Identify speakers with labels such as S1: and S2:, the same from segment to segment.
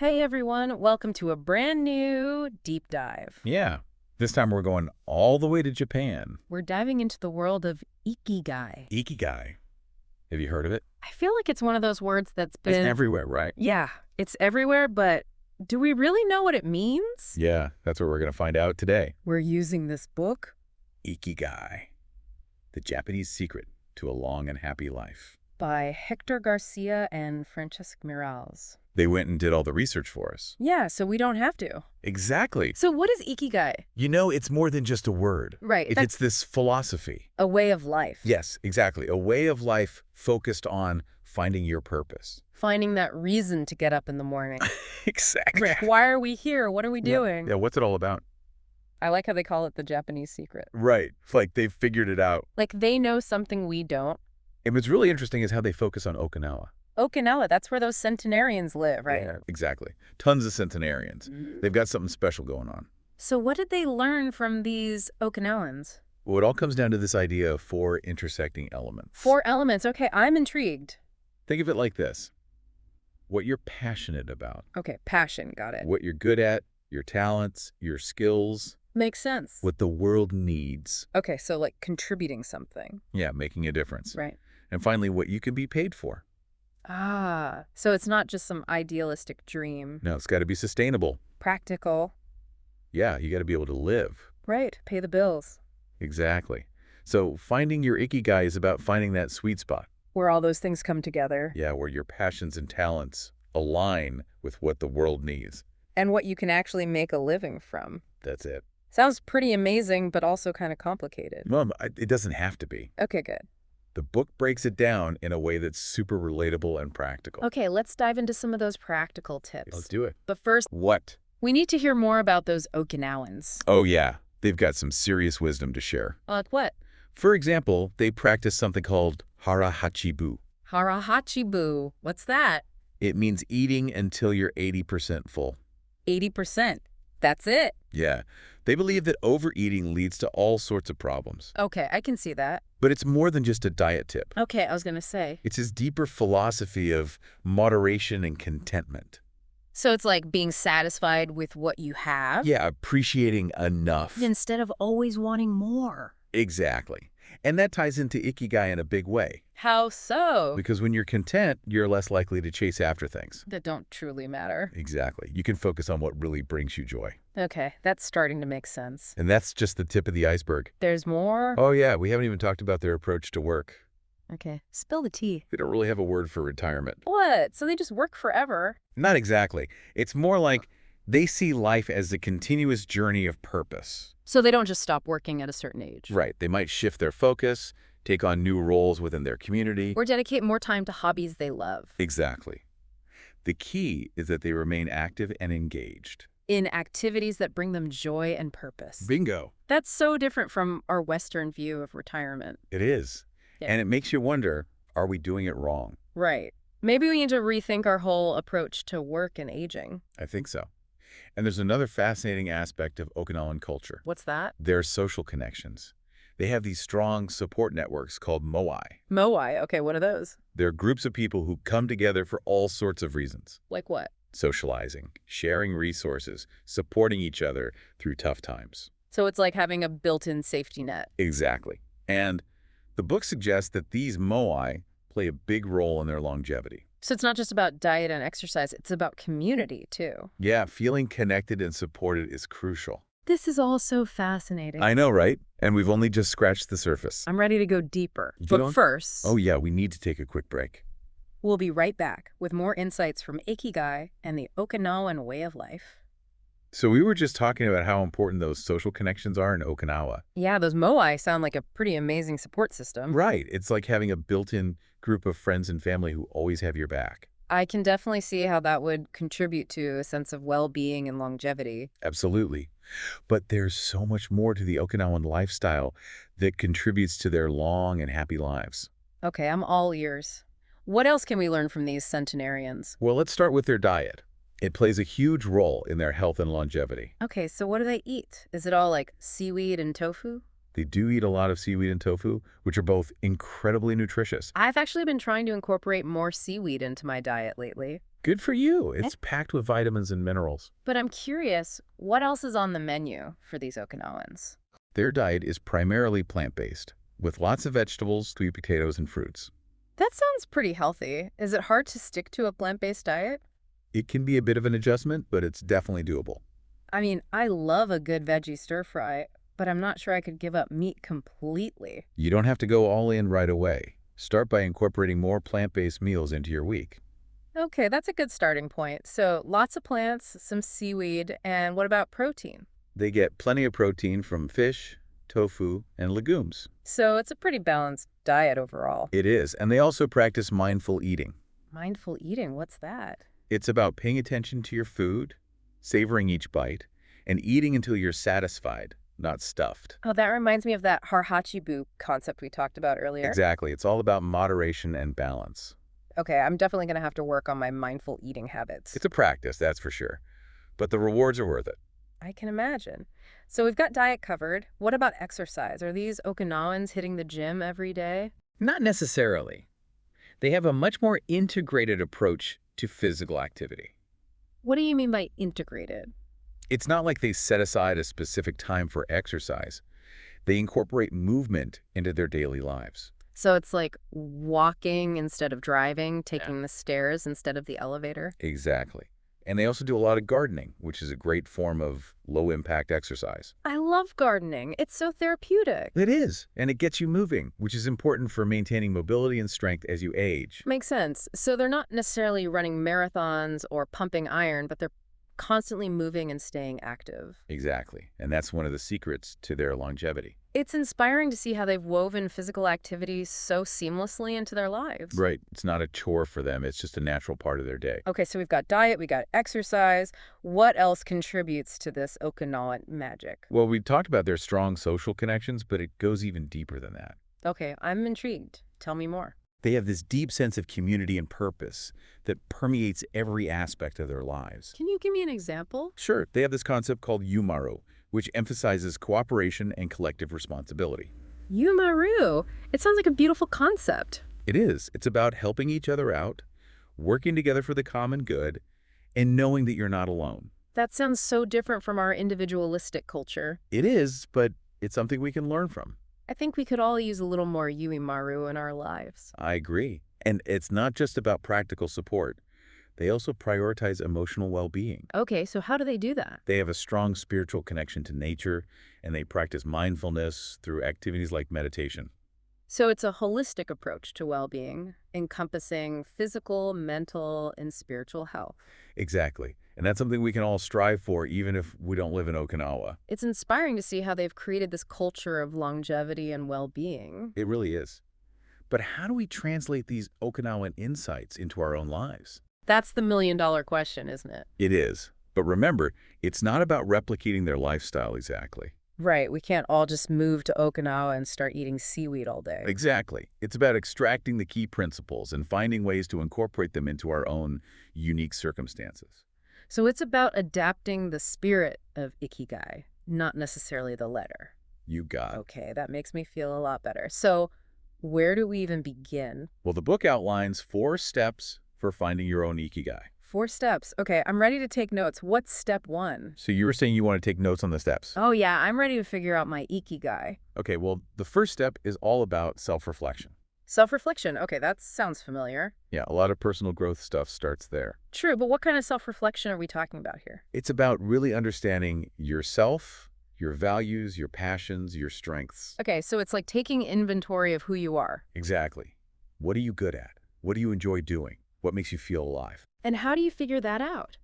S1: Hey everyone, welcome to a brand new deep dive.
S2: Yeah. This time we're going all the way to Japan.
S1: We're diving into the world of Ikigai.
S2: Ikigai. Have you heard of it?
S1: I feel like it's one of those words that's
S2: It's
S1: been...
S2: everywhere, right?
S1: Yeah, it's everywhere, but do we really know what it means?
S2: Yeah, that's what we're going to find out today.
S1: We're using this book
S2: Ikigai. The Japanese Secret to a Long and Happy Life.
S1: by Héctor García and Francesc Miralles.
S2: They went and did all the research for us.
S1: Yeah, so we don't have to.
S2: Exactly.
S1: So what is Ikigai?
S2: You know, it's more than just a word.
S1: Right,
S2: It's this philosophy.
S1: a way of life.
S2: Yes, exactly. A way of life focused on finding your purpose.
S1: Finding that reason to get up in the morning.
S2: Exactly.
S1: Like, why are we here? What are we doing?
S2: Yeah, what's it all about?
S1: I like how they call it the Japanese secret.
S2: Right. Like they've figured it out.
S1: Like they know something we don't.
S2: And what's really interesting is how they focus on Okinawa.
S1: Okinawa, that's where those centenarians live, right?
S2: Yeah, exactly. Tons of centenarians. They've got something special going on.
S1: So what did they learn from these Okinawans?
S2: Well, it all comes down to this idea of four intersecting elements.
S1: 4 elements. Okay, I'm intrigued.
S2: Think of it like this. What you're passionate about,
S1: Okay, passion, got it.
S2: what you're good at, your talents, your skills,
S1: Makes sense.
S2: what the world needs.
S1: Okay, so like contributing something,
S2: Yeah, making a difference.
S1: right?
S2: And finally, what you can be paid for.
S1: Ah, so it's not just some idealistic dream.
S2: No, it's got to be sustainable.
S1: Practical,
S2: Yeah, you got to be able to live.
S1: right? Pay the bills.
S2: Exactly. So finding your Ikigai is about finding that sweet spot.
S1: Where all those things come together.
S2: Yeah, where your passions and talents align with what the world needs.
S1: And what you can actually make a living from.
S2: That's it.
S1: Sounds pretty amazing, but also kind of complicated.
S2: Well, it doesn't have to be.
S1: Okay, good.
S2: The book breaks it down in a way that's super relatable and practical.
S1: Okay, let's dive into some of those practical tips.
S2: Let's do it.
S1: But first,
S2: What?
S1: we need to hear more about those Okinawans.
S2: Oh, yeah. They've got some serious wisdom to share.
S1: Like what?
S2: For example, they practice something called hara-hachi-bu.
S1: Hara-hachi-bu. What's that?
S2: It means eating until you're 80% full.
S1: 80%. That's it.
S2: Yeah. They believe that overeating leads to all sorts of problems.
S1: Okay, I can see that.
S2: But it's more than just a diet tip.
S1: Okay, I was going to say.
S2: It's his deeper philosophy of moderation and contentment.
S1: So it's like being satisfied with what you have?
S2: Yeah, appreciating enough.
S1: Instead of always wanting more.
S2: Exactly. And that ties into Ikigai in a big way.
S1: How so?
S2: Because when you're content, you're less likely to chase after things.
S1: That don't truly matter.
S2: Exactly. You can focus on what really brings you joy.
S1: Okay, that's starting to make sense.
S2: And that's just the tip of the iceberg.
S1: There's more?
S2: Oh, yeah. We haven't even talked about their approach to work.
S1: Okay, spill the tea.
S2: They don't really have a word for retirement.
S1: What? So they just work forever?
S2: Not exactly. It's more like they see life as a continuous journey of purpose.
S1: So they don't just stop working at a certain age?
S2: Right. They might shift their focus, take on new roles within their community.
S1: Or dedicate more time to hobbies they love.
S2: Exactly. The key is that they remain active and engaged.
S1: In activities that bring them joy and purpose.
S2: Bingo.
S1: That's so different from our Western view of retirement.
S2: It is.
S1: Yeah.
S2: And it makes you wonder, are we doing it wrong?
S1: Right. Maybe we need to rethink our whole approach to work and aging.
S2: I think so. And there's another fascinating aspect of Okinawan culture.
S1: What's that?
S2: Their social connections. They have these strong support networks called moai.
S1: Moai. Okay, what are those?
S2: They're groups of people who come together for all sorts of reasons.
S1: Like what?
S2: Socializing, sharing resources, supporting each other through tough times.
S1: So it's like having a built-in safety net.
S2: Exactly. And the book suggests that these moai play a big role in their longevity.
S1: So it's not just about diet and exercise, it's about community, too.
S2: Yeah, feeling connected and supported is crucial.
S1: This is all so fascinating.
S2: I know, right? And we've only just scratched the surface.
S1: I'm ready to go deeper.
S2: You
S1: But
S2: don't-
S1: first,
S2: Oh yeah, we need to take a quick break.
S1: we'll be right back with more insights from Ikigai and the Okinawan way of life.
S2: So we were just talking about how important those social connections are in Okinawa.
S1: Yeah, those moai sound like a pretty amazing support system.
S2: Right. It's like having a built-in group of friends and family who always have your back.
S1: I can definitely see how that would contribute to a sense of well-being and longevity.
S2: Absolutely. But there's so much more to the Okinawan lifestyle that contributes to their long and happy lives.
S1: Okay, I'm all ears. What else can we learn from these centenarians?
S2: Well, let's start with their diet. It plays a huge role in their health and longevity.
S1: Okay, so what do they eat? Is it all like seaweed and tofu?
S2: They do eat a lot of seaweed and tofu, which are both incredibly nutritious.
S1: I've actually been trying to incorporate more seaweed into my diet lately.
S2: Good for you. It's packed with vitamins and minerals.
S1: But I'm curious, what else is on the menu for these Okinawans?
S2: Their diet is primarily plant-based, with lots of vegetables, sweet potatoes, and fruits.
S1: That sounds pretty healthy. Is it hard to stick to a plant-based diet?
S2: It can be a bit of an adjustment, but it's definitely doable.
S1: I mean, I love a good veggie stir fry, but I'm not sure I could give up meat completely.
S2: You don't have to go all in right away. Start by incorporating more plant-based meals into your week.
S1: Okay, that's a good starting point. So lots of plants, some seaweed, and what about protein?
S2: They get plenty of protein from fish, tofu, and legumes.
S1: So it's a pretty balanced diet overall.
S2: It is, and they also practice mindful eating.
S1: Mindful eating, what's that?
S2: It's about paying attention to your food, savoring each bite, and eating until you're satisfied, not stuffed.
S1: Oh, that reminds me of that harhachibu concept we talked about earlier.
S2: Exactly. It's all about moderation and balance.
S1: Okay, I'm definitely going to have to work on my mindful eating habits.
S2: It's a practice, that's for sure. But the rewards are worth it.
S1: I can imagine. So we've got diet covered. What about exercise? Are these Okinawans hitting the gym every day?
S3: Not necessarily. They have a much more integrated approach to physical activity.
S1: What do you mean by integrated?
S2: It's not like they set aside a specific time for exercise. They incorporate movement into their daily lives.
S1: So it's like walking instead of driving, taking the stairs instead of the elevator?
S2: Exactly. And they also do a lot of gardening, which is a great form of low-impact exercise.
S1: I love gardening. It's so therapeutic.
S2: It is, and it gets you moving, which is important for maintaining mobility and strength as you age.
S1: Makes sense. So they're not necessarily running marathons or pumping iron, but they're constantly moving and staying active.
S2: Exactly, and that's one of the secrets to their longevity.
S1: It's inspiring to see how they've woven physical activities so seamlessly into their lives.
S2: Right, it's not a chore for them, it's just a natural part of their day.
S1: Okay, so we've got diet, we got exercise. What else contributes to this Okinawan magic?
S2: Well, we talked about their strong social connections, but it goes even deeper than that.
S1: Okay, I'm intrigued. Tell me more.
S2: They have this deep sense of community and purpose that permeates every aspect of their lives.
S1: Can you give me an example?
S2: Sure, they have this concept called yumaru, which emphasizes cooperation and collective responsibility.
S1: Yumaru. It sounds like a beautiful concept.
S2: It is. It's about helping each other out, working together for the common good, and knowing that you're not alone.
S1: That sounds so different from our individualistic culture.
S2: It is, but it's something we can learn from.
S1: I think we could all use a little more Yuimaru in our lives.
S2: I agree. And it's not just about practical support. They also prioritize emotional well-being.
S1: Okay, so how do they do that?
S2: They have a strong spiritual connection to nature, and they practice mindfulness through activities like meditation.
S1: So it's a holistic approach to well-being, encompassing physical, mental, and spiritual health.
S2: Exactly. And that's something we can all strive for, even if we don't live in Okinawa.
S1: It's inspiring to see how they've created this culture of longevity and well-being.
S2: It really is. But how do we translate these Okinawan insights into our own lives?
S1: That's the million-dollar question, isn't it?
S2: It is. But remember, it's not about replicating their lifestyle exactly.
S1: Right, we can't all just move to Okinawa and start eating seaweed all day.
S2: Exactly. It's about extracting the key principles and finding ways to incorporate them into our own unique circumstances.
S1: So it's about adapting the spirit of Ikigai, not necessarily the letter.
S2: You got it.
S1: Okay, that makes me feel a lot better. So where do we even begin?
S2: Well, the book outlines 4 steps for finding your own Ikigai.
S1: 4 steps. Okay, I'm ready to take notes. What's step 1?
S2: So you were saying you want to take notes on the steps.
S1: Oh yeah, I'm ready to figure out my Ikigai.
S2: Okay, well, the first step is all about self-reflection.
S1: Self-reflection. Okay, that sounds familiar.
S2: Yeah, a lot of personal growth stuff starts there.
S1: True, but what kind of self-reflection are we talking about here?
S2: It's about really understanding yourself, your values, your passions, your strengths.
S1: Okay, so it's like taking inventory of who you are.
S2: Exactly. What are you good at? What do you enjoy doing? What makes you feel alive?
S1: And how do you figure that out?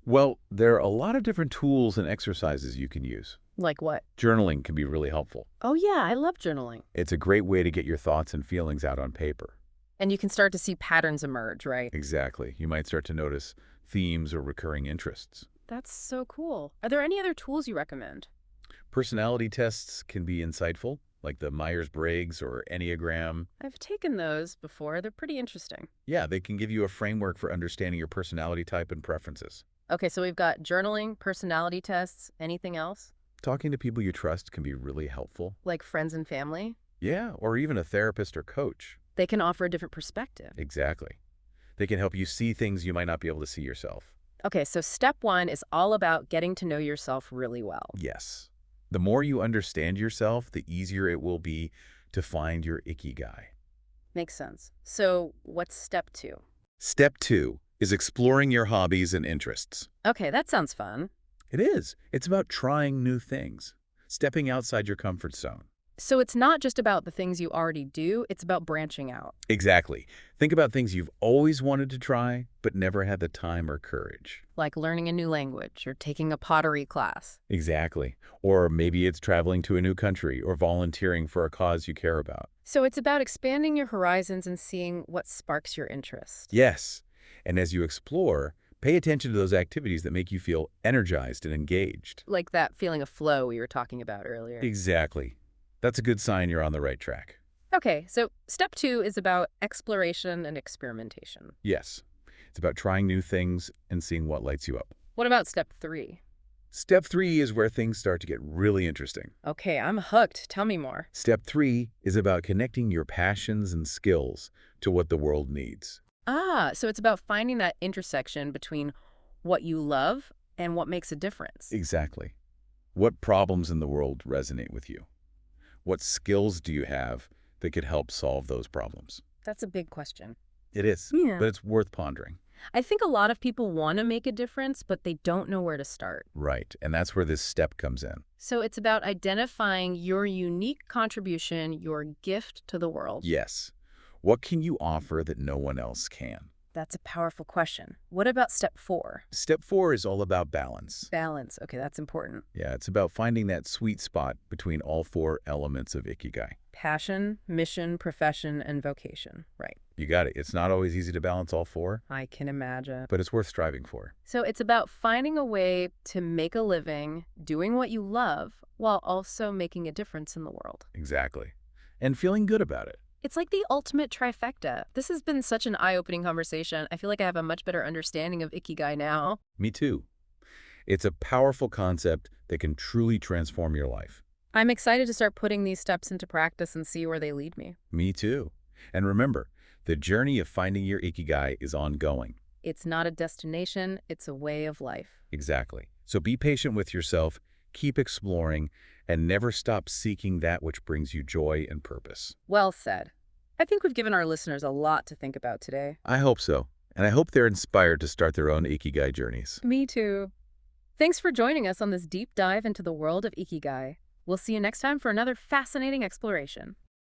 S2: Well, there are a lot of different tools and exercises you can use.
S1: Like what?
S2: Journaling can be really helpful.
S1: Oh yeah, I love journaling.
S2: It's a great way to get your thoughts and feelings out on paper.
S1: And you can start to see patterns emerge, right?
S2: Exactly. You might start to notice themes or recurring interests.
S1: That's so cool. Are there any other tools you recommend?
S2: Personality tests can be insightful, like the Myers-Briggs or Enneagram.
S1: I've taken those before. They're pretty interesting.
S2: Yeah, they can give you a framework for understanding your personality type and preferences.
S1: Okay, so we've got journaling, personality tests, anything else?
S2: Talking to people you trust can be really helpful.
S1: Like friends and family?
S2: Yeah, or even a therapist or coach.
S1: They can offer a different perspective.
S2: Exactly. They can help you see things you might not be able to see yourself.
S1: Okay, so step one is all about getting to know yourself really well.
S2: Yes. The more you understand yourself, the easier it will be to find your Ikigai.
S1: Makes sense. So what's step two?
S2: Step 2 is exploring your hobbies and interests.
S1: Okay, that sounds fun.
S2: It is. It's about trying new things, stepping outside your comfort zone.
S1: So it's not just about the things you already do, it's about branching out.
S2: Exactly. Think about things you've always wanted to try, but never had the time or courage.
S1: Like learning a new language or taking a pottery class.
S2: Exactly. Or maybe it's traveling to a new country or volunteering for a cause you care about.
S1: So it's about expanding your horizons and seeing what sparks your interest.
S2: Yes. And as you explore, pay attention to those activities that make you feel energized and engaged.
S1: Like that feeling of flow we were talking about earlier.
S2: Exactly. That's a good sign you're on the right track.
S1: Okay, so step two is about exploration and experimentation.
S2: Yes. It's about trying new things and seeing what lights you up.
S1: What about step three?
S2: Step 3 is where things start to get really interesting.
S1: Okay, I'm hooked. Tell me more.
S2: Step 3 is about connecting your passions and skills to what the world needs.
S1: Ah, so it's about finding that intersection between what you love and what makes a difference.
S2: Exactly. What problems in the world resonate with you? What skills do you have that could help solve those problems?
S1: That's a big question.
S2: It is,
S1: Yeah.
S2: but it's worth pondering.
S1: I think a lot of people want to make a difference, but they don't know where to start.
S2: Right, and that's where this step comes in.
S1: So it's about identifying your unique contribution, your gift to the world.
S2: Yes. What can you offer that no one else can?
S1: That's a powerful question. What about step four?
S2: Step 4 is all about balance.
S1: Balance. Okay, that's important.
S2: Yeah, it's about finding that sweet spot between all 4 elements of Ikigai.
S1: Passion, mission, profession, and vocation. Right.
S2: You got it. It's not always easy to balance all 4,
S1: I can imagine.
S2: but it's worth striving for.
S1: So it's about finding a way to make a living, doing what you love, while also making a difference in the world.
S2: Exactly. And feeling good about it.
S1: It's like the ultimate trifecta. This has been such an eye-opening conversation. I feel like I have a much better understanding of Ikigai now.
S2: Me too. It's a powerful concept that can truly transform your life.
S1: I'm excited to start putting these steps into practice and see where they lead me.
S2: Me too. And remember, the journey of finding your Ikigai is ongoing.
S1: It's not a destination, it's a way of life.
S2: Exactly. So be patient with yourself, keep exploring, and never stop seeking that which brings you joy and purpose.
S1: Well said. I think we've given our listeners a lot to think about today.
S2: I hope so. And I hope they're inspired to start their own Ikigai journeys.
S1: Me too. Thanks for joining us on this deep dive into the world of Ikigai. We'll see you next time for another fascinating exploration.